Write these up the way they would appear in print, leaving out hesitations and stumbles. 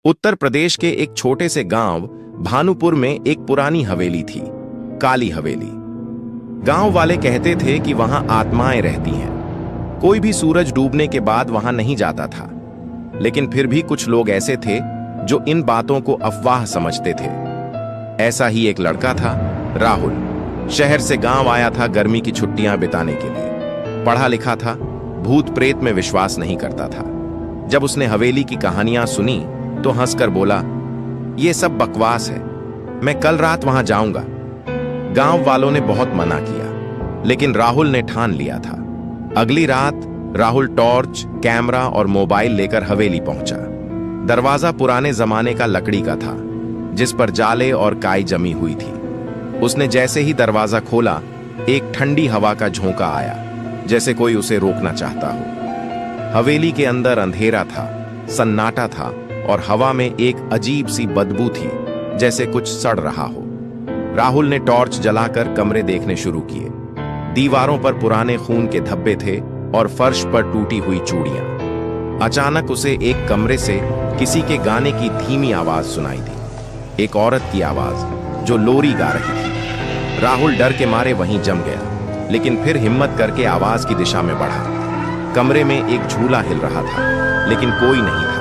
उत्तर प्रदेश के एक छोटे से गांव भानुपुर में एक पुरानी हवेली थी, काली हवेली। गांव वाले कहते थे कि वहां आत्माएं रहती हैं। कोई भी सूरज डूबने के बाद वहां नहीं जाता था, लेकिन फिर भी कुछ लोग ऐसे थे जो इन बातों को अफवाह समझते थे। ऐसा ही एक लड़का था, राहुल। शहर से गांव आया था गर्मी की छुट्टियां बिताने के लिए। पढ़ा लिखा था, भूत प्रेत में विश्वास नहीं करता था। जब उसने हवेली की कहानियां सुनी तो हंसकर बोला, ये सब बकवास है, मैं कल रात वहां जाऊंगा। गांव वालों ने बहुत मना किया, लेकिन राहुल ने ठान लिया था। अगली रात राहुल टॉर्च, कैमरा और मोबाइल लेकर हवेली पहुंचा। दरवाजा पुराने जमाने का लकड़ी का था, जिस पर जाले और काई जमी हुई थी। उसने जैसे ही दरवाजा खोला, एक ठंडी हवा का झोंका आया, जैसे कोई उसे रोकना चाहता हो। हवेली के अंदर अंधेरा था, सन्नाटा था और हवा में एक अजीब सी बदबू थी, जैसे कुछ सड़ रहा हो। राहुल ने टॉर्च जलाकर कमरे देखने शुरू किए। दीवारों पर पुराने खून के धब्बे थे और फर्श पर टूटी हुई चूड़ियां। अचानक उसे एक कमरे से किसी के गाने की धीमी आवाज सुनाई दी, एक औरत की आवाज जो लोरी गा रही थी। राहुल डर के मारे वहीं जम गया, लेकिन फिर हिम्मत करके आवाज की दिशा में बढ़ा। कमरे में एक झूला हिल रहा था, लेकिन कोई नहीं था।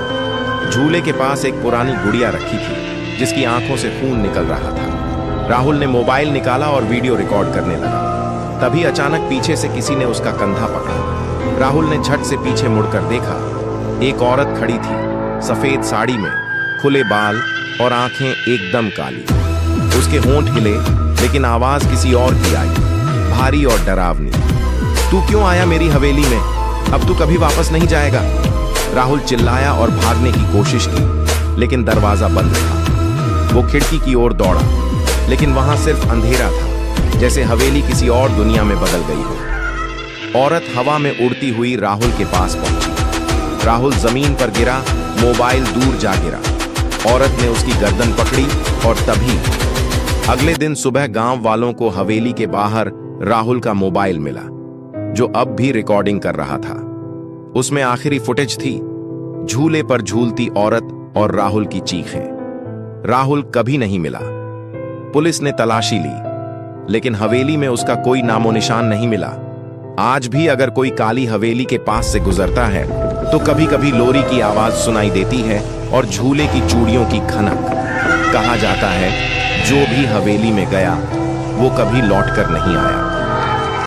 झूले के पास एक पुरानी गुड़िया रखी थी, जिसकी आंखों से खून निकल रहा था। राहुल ने मोबाइल निकाला और वीडियो रिकॉर्ड करने लगा। तभी अचानक पीछे से किसी ने उसका कंधा पकड़ा। राहुल ने झट से पीछे मुड़कर देखा। एक औरत खड़ी थी, सफेद साड़ी में, खुले बाल और आंखें एकदम काली। उसके होंठ हिले, लेकिन आवाज किसी और की आई, भारी और डरावनी। तू क्यों आया मेरी हवेली में? अब तू कभी वापस नहीं जाएगा। राहुल चिल्लाया और भागने की कोशिश की, लेकिन दरवाजा बंद था। वो खिड़की की ओर दौड़ा, लेकिन वहां सिर्फ अंधेरा था, जैसे हवेली किसी और दुनिया में बदल गई हो। औरत हवा में उड़ती हुई राहुल के पास पहुंची। राहुल जमीन पर गिरा, मोबाइल दूर जा गिरा। औरत ने उसकी गर्दन पकड़ी और तभी अगले दिन सुबह गांव वालों को हवेली के बाहर राहुल का मोबाइल मिला, जो अब भी रिकॉर्डिंग कर रहा था। उसमें आखिरी फुटेज थी, झूले पर झूलती औरत और राहुल की चीखें। राहुल कभी नहीं मिला। पुलिस ने तलाशी ली, लेकिन हवेली में उसका कोई नामो निशान नहीं मिला। आज भी अगर कोई काली हवेली के पास से गुजरता है, तो कभी कभी लोरी की आवाज सुनाई देती है और झूले की चूड़ियों की खनक। कहा जाता है, जो भी हवेली में गया, वो कभी लौटकर नहीं आया।